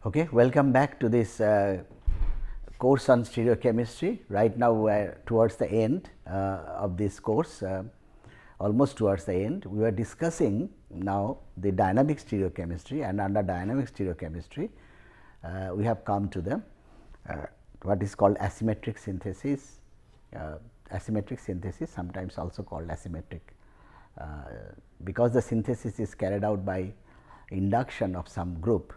Okay, welcome back to this course on stereochemistry. Right now, we are towards the end of this course, almost towards the end. We are discussing now the dynamic stereochemistry, and under dynamic stereochemistry, we have come to the what is called asymmetric synthesis. Asymmetric synthesis, sometimes also called asymmetric, because the synthesis is carried out by induction of some group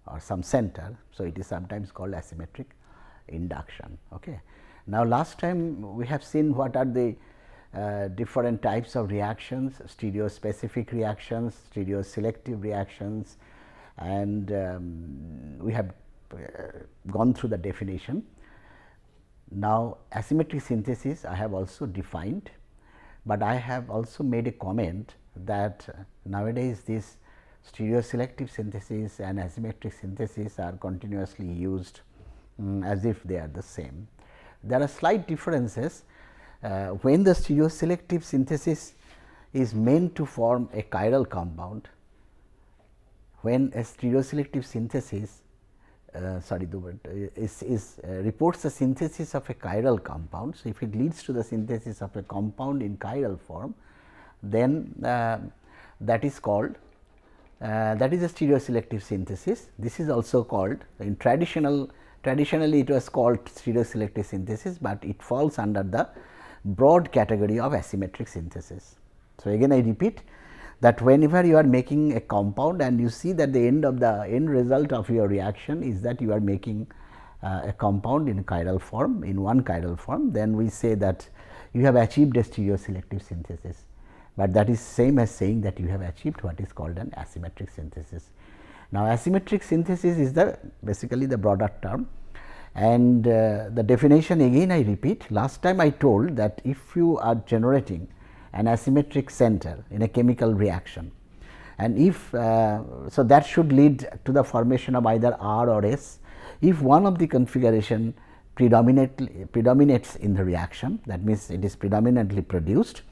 or some center. So, it is sometimes called asymmetric induction. Okay. Now, last time we have seen what are the different types of reactions, stereospecific reactions, stereoselective reactions, and we have gone through the definition. Now, asymmetric synthesis I have also defined, but I have also made a comment that nowadays this stereoselective synthesis and asymmetric synthesis are continuously used as if they are the same. There are slight differences when the stereoselective synthesis is meant to form a chiral compound. When a stereoselective synthesis reports the synthesis of a chiral compound. So, if it leads to the synthesis of a compound in chiral form, then that is called that is a stereoselective synthesis. This is also called in traditionally it was called stereoselective synthesis, but it falls under the broad category of asymmetric synthesis. So, again I repeat that whenever you are making a compound and you see that the end result of your reaction is that you are making a compound in chiral form, in one chiral form, then we say that you have achieved a stereoselective synthesis, but that is same as saying that you have achieved what is called an asymmetric synthesis. Now, asymmetric synthesis is basically the broader term, and the definition again I repeat. Last time I told that if you are generating an asymmetric center in a chemical reaction, and if so that should lead to the formation of either R or S. If one of the configuration predominates in the reaction, that means it is predominantly produced,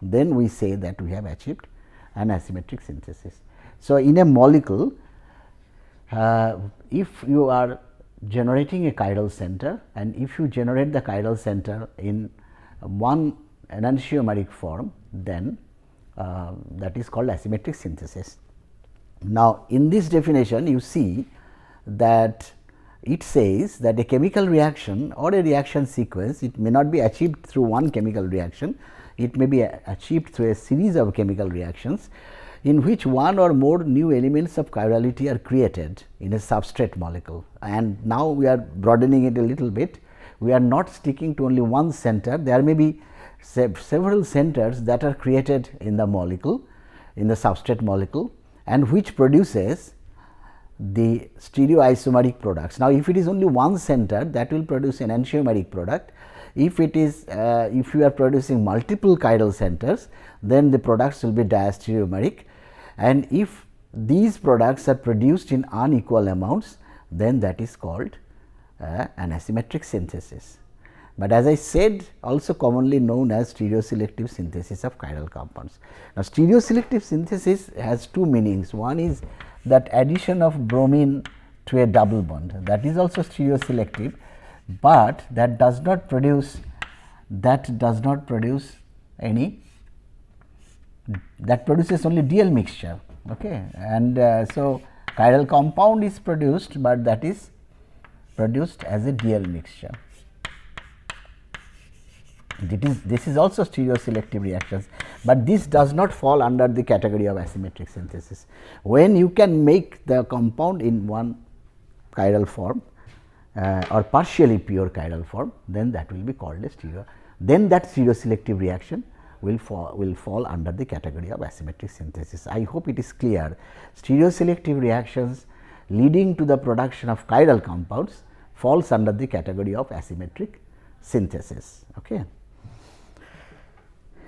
then we say that we have achieved an asymmetric synthesis. So, in a molecule, if you are generating a chiral center, and if you generate the chiral center in one enantiomeric form, then that is called asymmetric synthesis. Now, in this definition you see that it says that a chemical reaction or a reaction sequence, it may not be achieved through one chemical reaction, it may be achieved through a series of chemical reactions in which one or more new elements of chirality are created in a substrate molecule. And now we are broadening it a little bit, we are not sticking to only one center, there may be several centers that are created in the molecule, in the substrate molecule, and which produces the stereoisomeric products. Now, if it is only one center, that will produce an enantiomeric product. If it is if you are producing multiple chiral centers, then the products will be diastereomeric, and if these products are produced in unequal amounts, then that is called an asymmetric synthesis. But as I said, also commonly known as stereoselective synthesis of chiral compounds. Now, stereoselective synthesis has two meanings. One is that addition of bromine to a double bond, that is also stereoselective, but that does not produce any, that produces only DL mixture. Okay. And so, chiral compound is produced, but that is produced as a DL mixture. This is also stereoselective reactions, but this does not fall under the category of asymmetric synthesis. When you can make the compound in one chiral form or partially pure chiral form, then that will be called a then that stereoselective reaction will fall under the category of asymmetric synthesis. I hope it is clear. Stereoselective reactions leading to the production of chiral compounds falls under the category of asymmetric synthesis. Okay.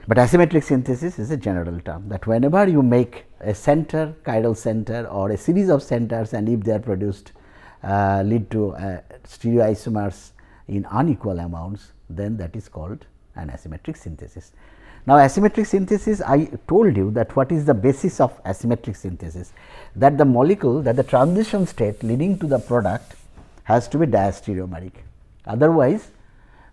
But asymmetric synthesis is a general term, that whenever you make a center, chiral center, or a series of centers, and if they are produced lead to stereoisomers in unequal amounts, then that is called an asymmetric synthesis. Now, asymmetric synthesis, I told you that what is the basis of asymmetric synthesis, that the molecule, that the transition state leading to the product has to be diastereomeric. Otherwise,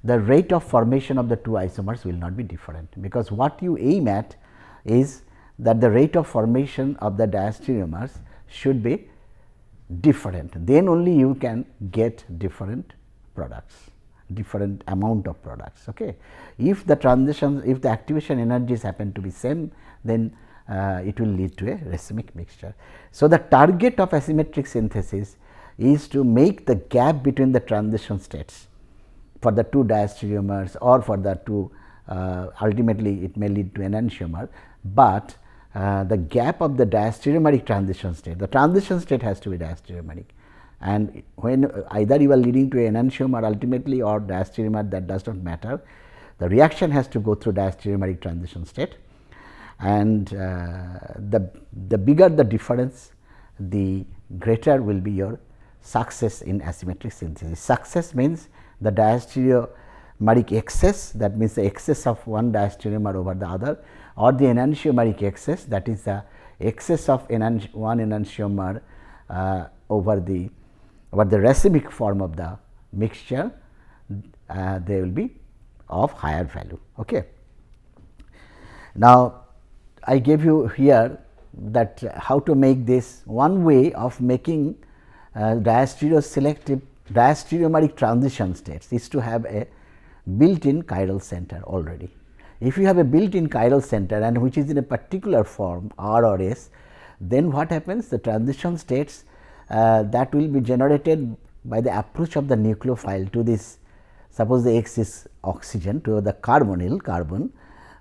the rate of formation of the two isomers will not be different, because what you aim at is that the rate of formation of the diastereomers should be different, then only you can get different products, different amount of products. Okay. If the transition, if the activation energies happen to be same, then it will lead to a racemic mixture. So, the target of asymmetric synthesis is to make the gap between the transition states for the two diastereomers or for the two ultimately it may lead to enantiomer, but the gap of the diastereomeric transition state, the transition state has to be diastereomeric, and when either you are leading to enantiomer ultimately or diastereomer, that does not matter, the reaction has to go through diastereomeric transition state, and the bigger the difference, the greater will be your success in asymmetric synthesis. Success means the diastereomeric excess, that means the excess of one diastereomer over the other, or the enantiomeric excess, that is the excess of one enantiomer over the racemic form of the mixture, they will be of higher value. Okay. Now, I gave you here that how to make this. One way of making diastereoselective diastereomeric transition states is to have a built-in chiral center already. If you have a built-in chiral center and which is in a particular form R or S, then what happens? The transition states that will be generated by the approach of the nucleophile to this, suppose the X is oxygen, to the carbonyl carbon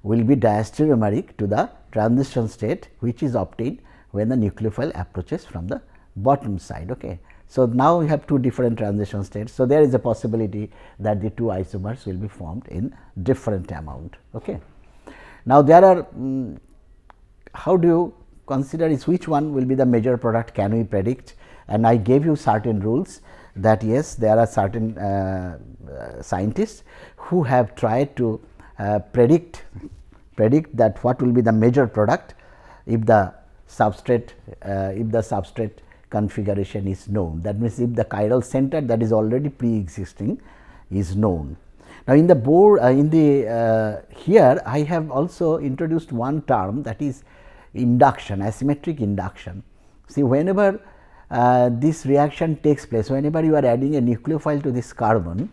will be diastereomeric to the transition state which is obtained when the nucleophile approaches from the bottom side. Okay. So, now we have two different transition states. So, there is a possibility that the two isomers will be formed in different amount. Okay. Now, there are how do you consider is which one will be the major product, can we predict, and I gave you certain rules that yes, there are certain scientists who have tried to predict that what will be the major product if the substrate configuration is known. That means, if the chiral center that is already pre-existing is known. Now, in the board here I have also introduced one term, that is induction, asymmetric induction. See, whenever this reaction takes place, whenever you are adding a nucleophile to this carbon,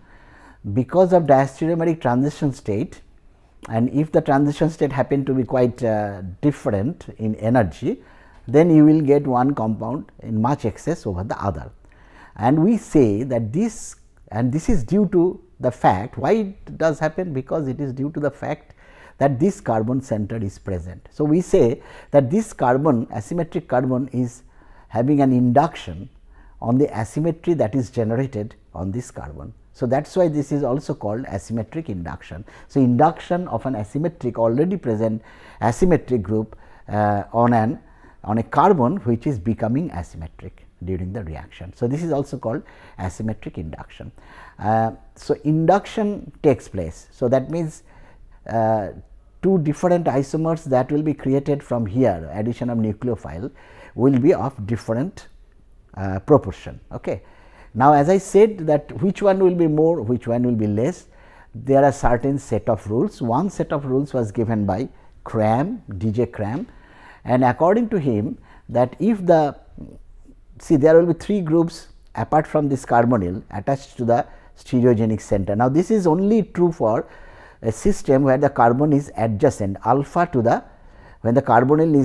because of diastereomeric transition state, and if the transition state happen to be quite different in energy, then you will get one compound in much excess over the other. And we say that this is due to the fact, why it does happen? Because it is due to the fact that this carbon center is present. So, we say that this carbon, asymmetric carbon, is having an induction on the asymmetry that is generated on this carbon. So, that is why this is also called asymmetric induction. So, induction of an asymmetric already present asymmetric group on a carbon which is becoming asymmetric during the reaction. So, this is also called asymmetric induction. So, induction takes place. So, that means two different isomers that will be created from here, addition of nucleophile will be of different proportion. Okay. Now, as I said that which one will be more, which one will be less, there are certain set of rules. One set of rules was given by Cram, DJ Cram, and according to him that if the, see, there will be three groups apart from this carbonyl attached to the stereogenic center. Now, this is only true for a system where the carbon is adjacent alpha to the, when the carbonyl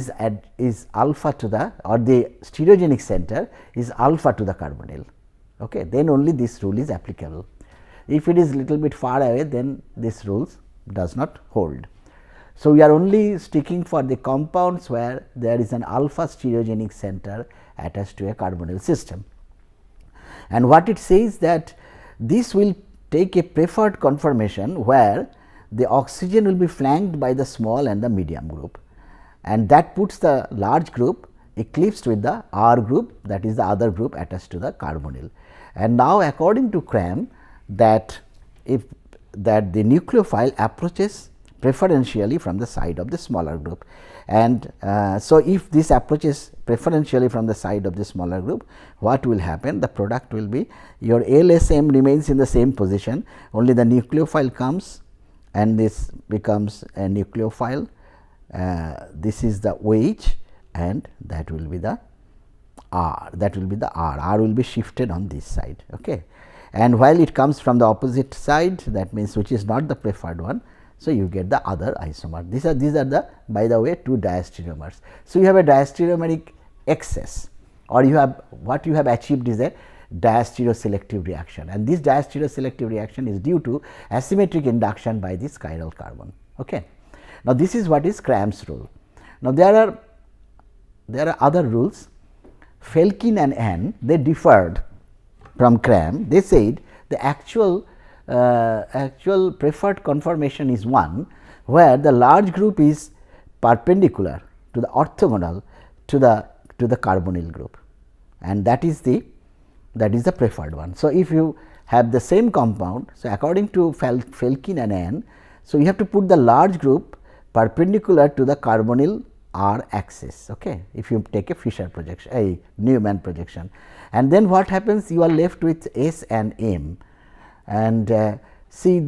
is alpha to the, or the stereogenic center is alpha to the carbonyl. Okay, then only this rule is applicable. If it is little bit far away, then this rules does not hold. So, we are only sticking for the compounds where there is an alpha stereogenic center attached to a carbonyl system. And what it says that this will take a preferred conformation where the oxygen will be flanked by the small and the medium group, and that puts the large group eclipsed with the R group, that is the other group attached to the carbonyl. And now, according to Cram, that if that the nucleophile approaches preferentially from the side of the smaller group. And so, if this approaches preferentially from the side of the smaller group, what will happen? The product will be your LSM remains in the same position, only the nucleophile comes and this becomes a nucleophile. This is the OH and that will be the R, that will be the R will be shifted on this side. Okay. And while it comes from the opposite side, that means which is not the preferred one. So, you get the other isomer. These are the, by the way, two diastereomers. So, you have a diastereomeric excess, or you have what you have achieved is a diastereoselective reaction, and this diastereoselective reaction is due to asymmetric induction by this chiral carbon. Okay. Now, this is what is Cram's rule. Now, there are other rules. Felkin-Anh, they differed from Cram. They said the actual preferred conformation is one where the large group is perpendicular to the orthogonal to the carbonyl group, and that is the preferred one. So, if you have the same compound, so according to Felkin-Anh, so you have to put the large group perpendicular to the carbonyl R axis. Okay. If you take a Fisher projection, a Neumann projection, and then what happens? You are left with S and M, and see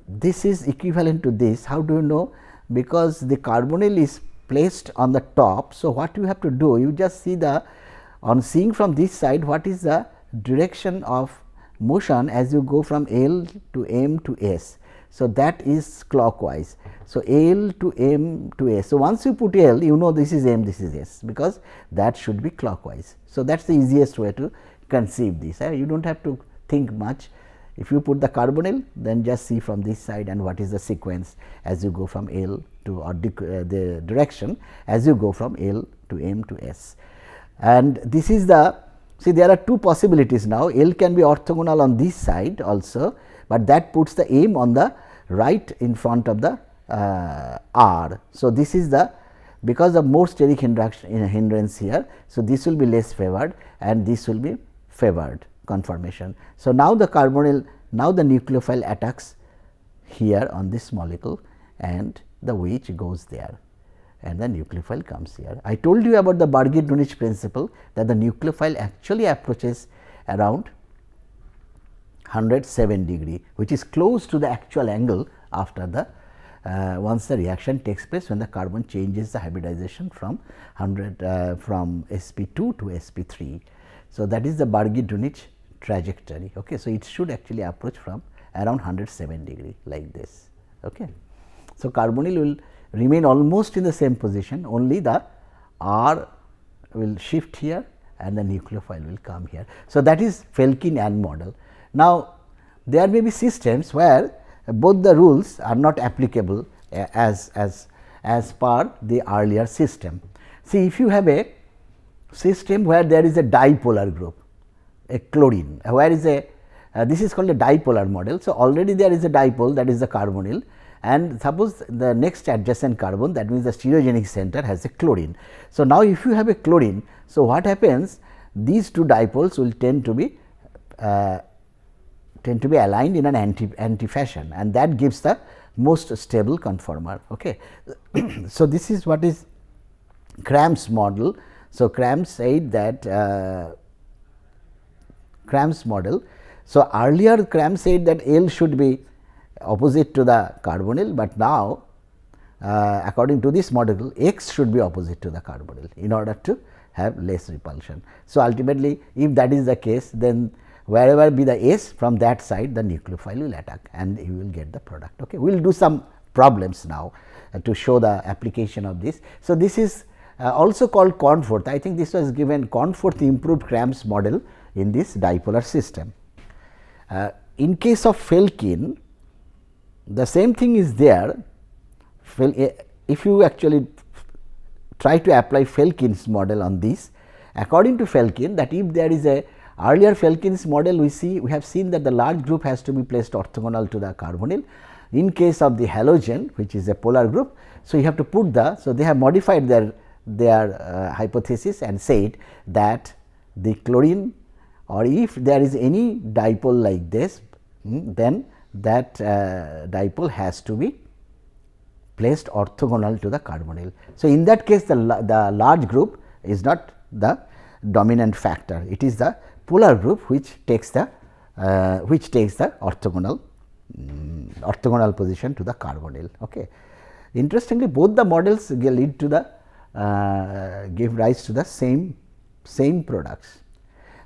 this is equivalent to this. How do you know? Because the carbonyl is placed on the top. So, what you have to do? You just see on seeing from this side, what is the direction of motion as you go from L to M to S. So, that is clockwise. So, L to M to S. So, once you put L, you know this is M, this is S, because that should be clockwise. So, that is the easiest way to conceive this. You do not have to think much. If you put the carbonyl, then just see from this side and what is the sequence as you go from L to, or the direction as you go from L to M to S. And this is see there are two possibilities now. L can be orthogonal on this side also, but that puts the M on the right in front of the R. So, this is because of more steric hindrance here. So, this will be less favored and this will be favored conformation. So, now the carbonyl, now the nucleophile attacks here on this molecule and the OH goes there and the nucleophile comes here. I told you about the Birgit-Dunich principle, that the nucleophile actually approaches around 107 degree, which is close to the actual angle after the once the reaction takes place, when the carbon changes the hybridization from from sp2 to sp3. So, that is the Birgit-Dunich trajectory. Okay. So, it should actually approach from around 107 degree like this. Okay. So, carbonyl will remain almost in the same position, only the R will shift here and the nucleophile will come here. So, that is Felkin-Anh model. Now, there may be systems where both the rules are not applicable as per the earlier system. See, if you have a system where there is a dipolar group, a chlorine, where is this is called a dipolar model. So, already there is a dipole, that is the carbonyl, and suppose the next adjacent carbon, that means the stereogenic center has a chlorine. So, now if you have a chlorine, so what happens? These two dipoles will tend to be aligned in an anti fashion, and that gives the most stable conformer. Okay. So, this is what is Cram's model. So, Cram said that Cram's model. So, earlier Cram said that L should be opposite to the carbonyl, but now according to this model, X should be opposite to the carbonyl in order to have less repulsion. So, ultimately if that is the case, then wherever be the S, from that side the nucleophile will attack and you will get the product. Okay. We will do some problems now to show the application of this. So, this is also called Conforth. I think this was given, Conforth improved Cram's model in this dipolar system. In case of Felkin, the same thing is there. If you actually try to apply Felkin's model on this, according to Felkin, that if there is a earlier Felkin's model, we have seen that the large group has to be placed orthogonal to the carbonyl. In case of the halogen, which is a polar group, so you have to put so they have modified their hypothesis and said that the chlorine, or if there is any dipole like this, then that dipole has to be placed orthogonal to the carbonyl. So, in that case the large group is not the dominant factor, it is the polar group which takes the orthogonal position to the carbonyl. Okay. Interestingly, both the models lead to the give rise to the same products.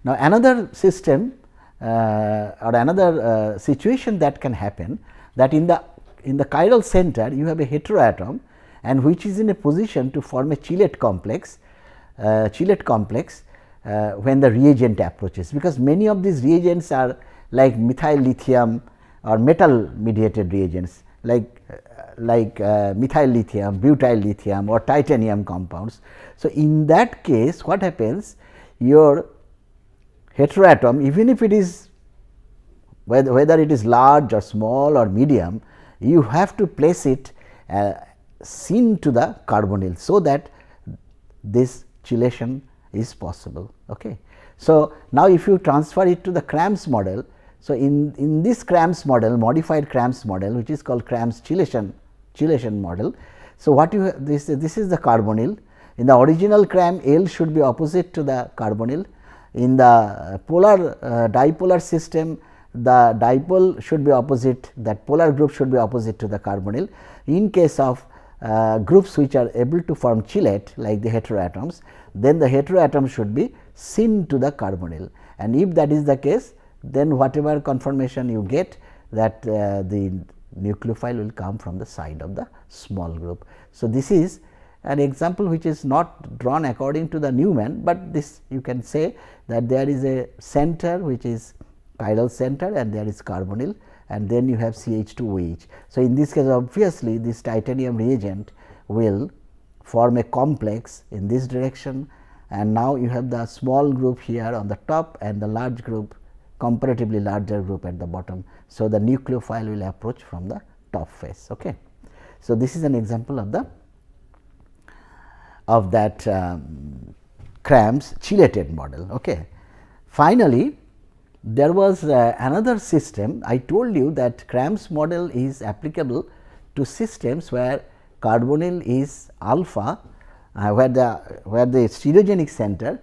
Now, another system or another situation that can happen, that in the chiral center you have a heteroatom and which is in a position to form a chelate complex when the reagent approaches, because many of these reagents are like methyl lithium or metal mediated reagents like methyl lithium, butyl lithium or titanium compounds. So, in that case what happens, your heteroatom, even if it is whether it is large or small or medium, you have to place it syn to the carbonyl, so that this chelation is possible. Okay. So, now if you transfer it to the Cram's model, so in this Cram's model, modified Cram's model, which is called Cram's chelation model. So, what you have, this is the carbonyl. In the original Cram, L should be opposite to the carbonyl. In the polar dipolar system, the dipole should be opposite, that polar group should be opposite to the carbonyl. In case of groups which are able to form chelate like the heteroatoms, then the heteroatom should be syn to the carbonyl, and if that is the case, then whatever conformation you get, that the nucleophile will come from the side of the small group. So, this is an example which is not drawn according to the Newman, but this you can say that there is a center which is chiral center and there is carbonyl, and then you have CH2OH. So, in this case obviously this titanium reagent will form a complex in this direction, and now you have the small group here on the top and the large group, comparatively larger group at the bottom. So, the nucleophile will approach from the top face. Okay. So, this is an example of that Cram's chelated model. Okay. Finally, there was another system. I told you that Cram's model is applicable to systems where carbonyl is alpha, where the stereogenic center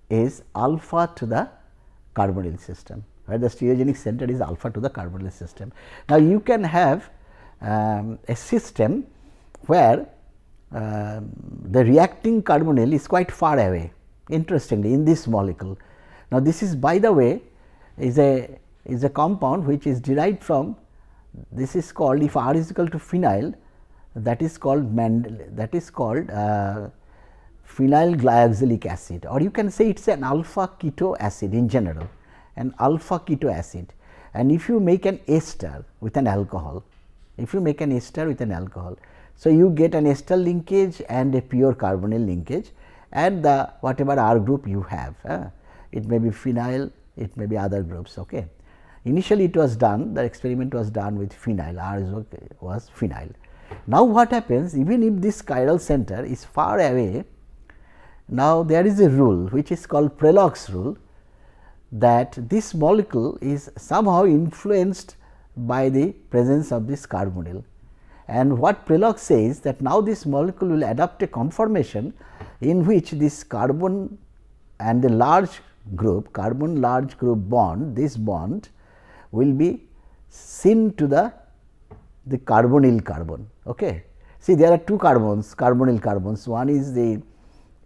is alpha to the carbonyl system, where the stereogenic center is alpha to the carbonyl system. Now, you can have a system where the reacting carbonyl is quite far away, interestingly in this molecule. Now, this is, by the way, is a compound which is derived from, this is called, if R is equal to phenyl, that is called phenyl glyoxylic acid, or you can say it is an alpha keto acid in general, an alpha keto acid. And if you make an ester with an alcohol, so you get an ester linkage and a pure carbonyl linkage and the whatever R group you have, it may be phenyl, it may be other groups. Okay. Initially it was done, the experiment was done with phenyl, R was phenyl. Now, what happens, even if this chiral center is far away, now there is a rule which is called Prelog's rule, that this molecule is somehow influenced by the presence of this carbonyl. And what Prelog says, that now this molecule will adopt a conformation in which this carbon and the large group, carbon large group bond, this bond will be syn to the carbonyl carbon. Okay. See, there are two carbons, carbonyl carbons, one is the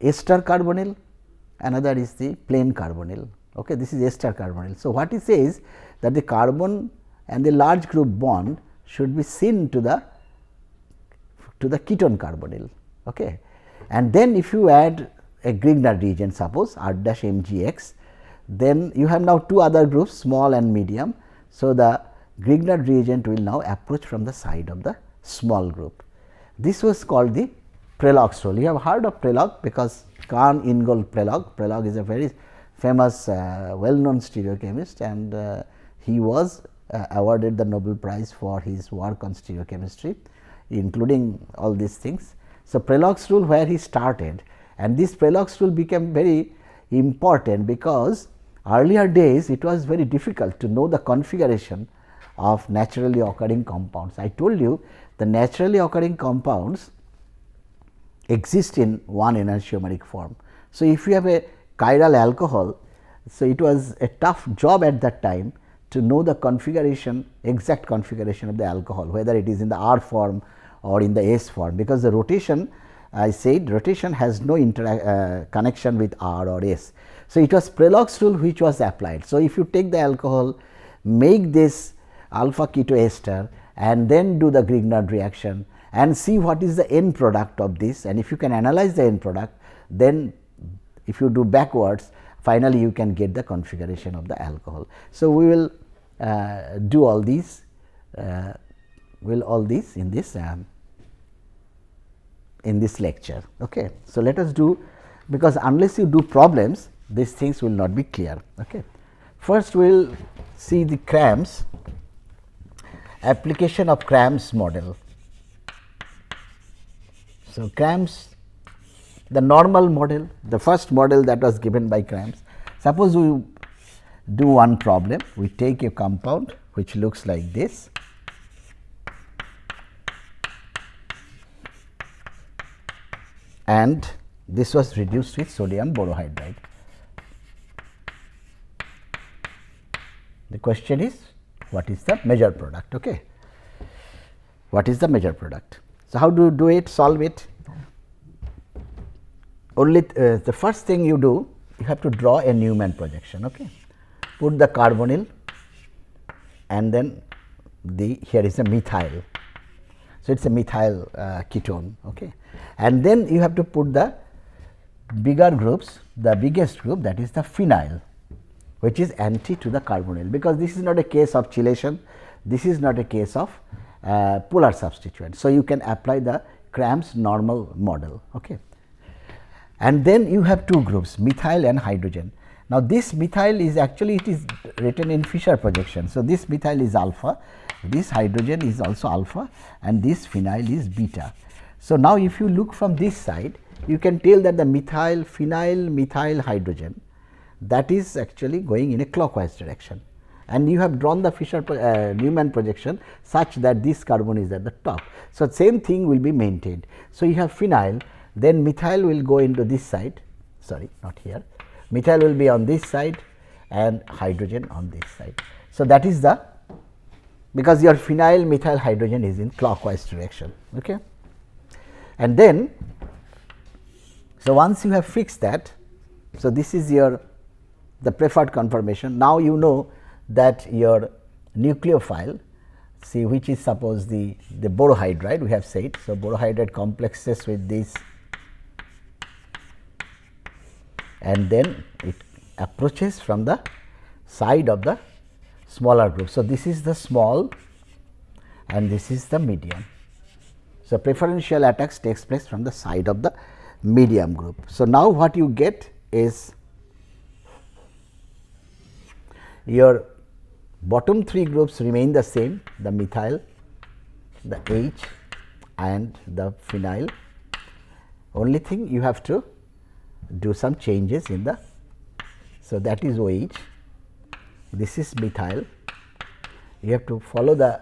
ester carbonyl, another is the plain carbonyl. Okay. This is ester carbonyl. So, what he says, that the carbon and the large group bond should be syn to the ketone carbonyl. Okay. And then if you add a Grignard reagent, suppose R dash MgX, then you have now two other groups, small and medium. So, the Grignard reagent will now approach from the side of the small group. This was called the Prelog's rule. You have heard of Prelog, because Carl Ingold Prelog. Prelog is a very famous well known stereochemist, and he was awarded the Nobel Prize for his work on stereochemistry, including all these things. So, Prelog's rule, where he started, and this Prelog's rule became very important, because earlier days it was very difficult to know the configuration of naturally occurring compounds. I told you the naturally occurring compounds exist in one enantiomeric form. So, if you have a chiral alcohol, so it was a tough job at that time to know the configuration, exact configuration of the alcohol, whether it is in the R form or in the S form, because the rotation, I said rotation has no connection with R or S. So, it was Prelog's rule which was applied. So, if you take the alcohol, make this alpha keto ester and then do the Grignard reaction and see what is the end product of this, and if you can analyze the end product, then if you do backwards, finally you can get the configuration of the alcohol. So, we will do all these in this lecture. Okay. So, let us do, because unless you do problems, these things will not be clear. Okay. First, we will see the Cram's application of Cram's model. So, Cram's, the normal model, the first model that was given by Cram's. Suppose we do one problem, we take a compound which looks like this, and this was reduced with sodium borohydride. The question is, what is the measure product? Okay. What is the measure product? So, how do you do it, solve it? Only the first thing you do, you have to draw a Newman projection. Okay. Put the carbonyl and then here is a methyl. So, it is a methyl ketone. Okay. And then you have to put the bigger groups, the biggest group, that is the phenyl, which is anti to the carbonyl, because this is not a case of chelation, this is not a case of polar substituent. So, you can apply the Cram's normal model. Okay. And then you have two groups, methyl and hydrogen. Now, this methyl is actually, it is written in Fischer projection. So, this methyl is alpha, this hydrogen is also alpha, and this phenyl is beta. So, now if you look from this side, you can tell that the methyl, phenyl, methyl, hydrogen, that is actually going in a clockwise direction, and you have drawn the Fischer Newman projection such that this carbon is at the top. So, same thing will be maintained. So, you have phenyl, then methyl will go into this side, sorry, not here, methyl will be on this side and hydrogen on this side. So, that is the, because your phenyl, methyl, hydrogen is in clockwise direction. Okay. And then, so once you have fixed that, so this is your the preferred conformation. Now, you know that your nucleophile, see, which is suppose the borohydride, we have said. So, borohydride complexes with this, and then it approaches from the side of the smaller group. So, this is the small and this is the medium. So, preferential attacks takes place from the side of the medium group. So, now what you get is your bottom three groups remain the same, the methyl, the H and the phenyl. Only thing you have to do some changes in the, so that is OH, this is methyl. You have to follow the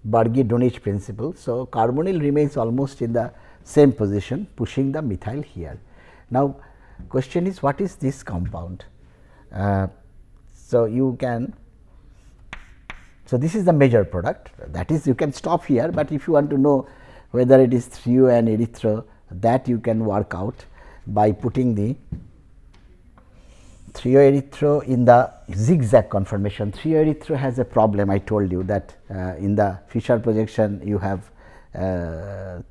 Bargy-Dunich principle. So, carbonyl remains almost in the same position, pushing the methyl here. Now, question is, what is this compound? So, you can, so this is the measure product, that is you can stop here, but if you want to know whether it is trio and erythro, that you can work out by putting the trio-erythro in the zigzag conformation. Trio-erythro has a problem, I told you that in the Fischer projection you have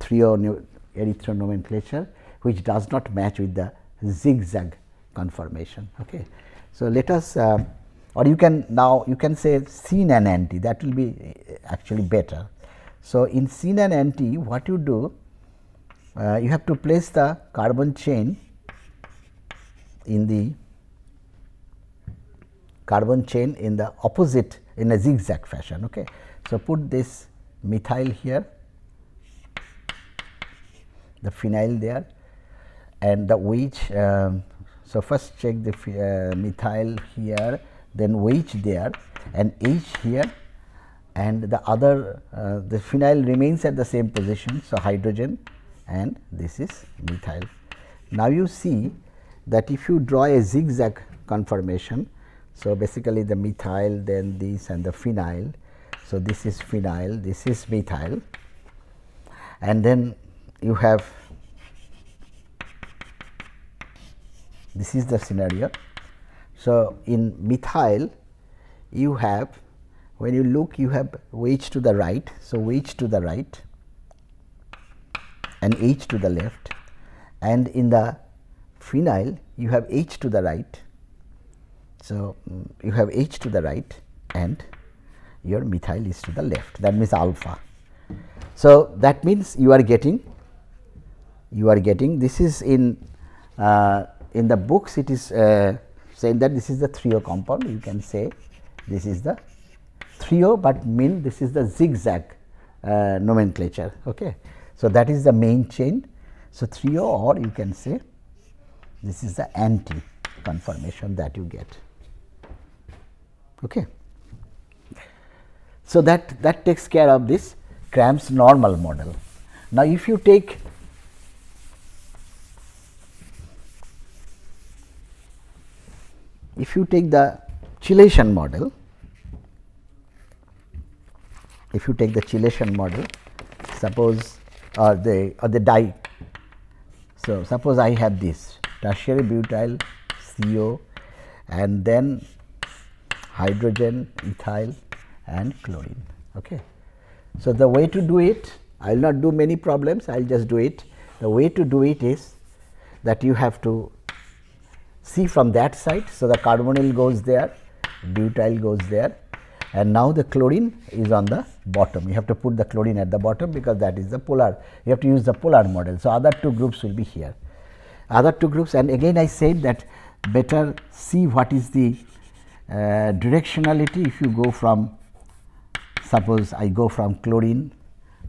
trio-erythro nomenclature, which does not match with the zigzag conformation. Okay. So, let us or you can now you can say syn and anti, that will be actually better. So, in syn and anti, what you do, you have to place the carbon chain in the opposite in a zigzag fashion. Okay. So, put this methyl here, the phenyl there, and the OH. So, first check the methyl here, then OH there and H here, and the other the phenyl remains at the same position. So, hydrogen and this is methyl. Now, you see that if you draw a zigzag conformation, so basically the methyl, then this and the phenyl. So, this is phenyl, this is methyl, and then you have this is the scenario. So, in methyl you have, when you look, you have OH to the right. So, OH to the right and H to the left, and in the phenyl you have H to the right. So, you have H to the right and your methyl is to the left, that means alpha. So, that means you are getting this is in the books, it is saying that this is the 3O compound. You can say this is the 3O, but mean this is the zigzag nomenclature. Okay. So, that is the main chain. So, 3O, or you can say this is the anti conformation that you get. Okay. So, that takes care of this Cram's normal model. Now, if you take the chelation model, suppose or the di. So, suppose I have this tertiary butyl CO and then hydrogen, ethyl and chlorine. Okay. So, the way to do it, I will not do many problems, I will just do it. The way to do it is that you have to see from that side. So, the carbonyl goes there, butyl goes there, and now the chlorine is on the bottom. You have to put the chlorine at the bottom, because that is the polar, you have to use the polar model. So, other two groups will be here, other two groups, and again I said that better see what is the directionality. If you go from, suppose I go from chlorine,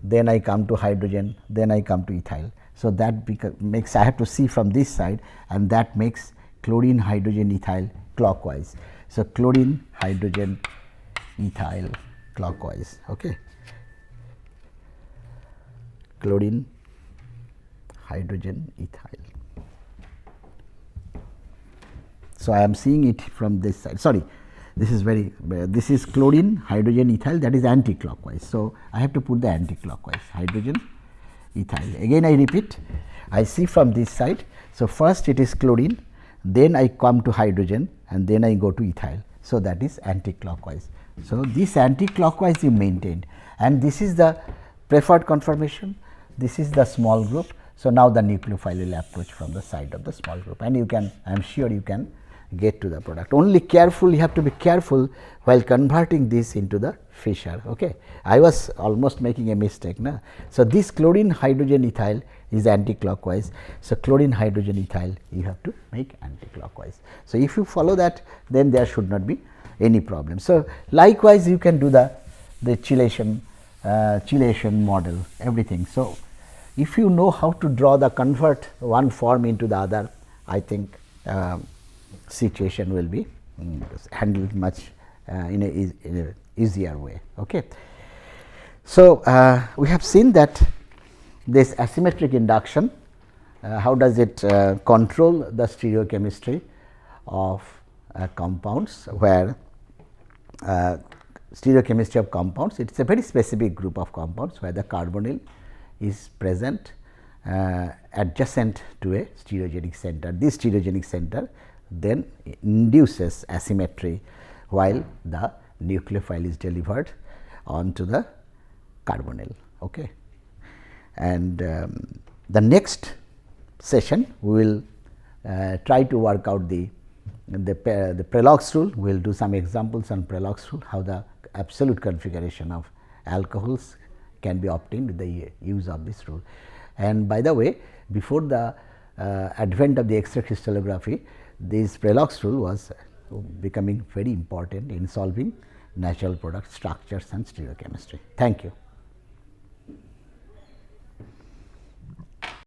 then I come to hydrogen, then I come to ethyl. So, that makes I have to see from this side, and that makes chlorine, hydrogen, ethyl clockwise. So, chlorine, hydrogen, ethyl clockwise. Okay. Chlorine, hydrogen, ethyl. So, I am seeing it from this side. Sorry, this is this is chlorine, hydrogen, ethyl, that is anti-clockwise. So, I have to put the anti-clockwise, hydrogen, ethyl. Again I repeat, I see from this side. So, first it is chlorine, then I come to hydrogen, and then I go to ethyl. So, that is anti-clockwise. So, this anti-clockwise you maintained, and this is the preferred conformation, this is the small group. So, now the nucleophile will approach from the side of the small group, and you can, I am sure you can get to the product. Only careful, you have to be careful while converting this into the Fischer. Okay. I was almost making a mistake. Na? So, this chlorine, hydrogen, ethyl is anti-clockwise. So, chlorine, hydrogen, ethyl you have to make anti-clockwise. So, if you follow that, then there should not be any problem. So, likewise you can do the chelation model, everything. So, if you know how to draw the convert one form into the other, I think situation will be handled much in a easier way. Okay. So, we have seen that this asymmetric induction, how does it control the stereochemistry of compounds, where stereochemistry of compounds, it is a very specific group of compounds where the carbonyl is present adjacent to a stereogenic center. This stereogenic center then induces asymmetry, while the nucleophile is delivered onto the carbonyl. Okay. And the next session we will try to work out the Prelog's rule. We will do some examples on Prelog's rule, how the absolute configuration of alcohols can be obtained with the use of this rule. And by the way, before the advent of the X-ray crystallography, this Prelog's rule was becoming very important in solving natural product structures and stereochemistry. Thank you.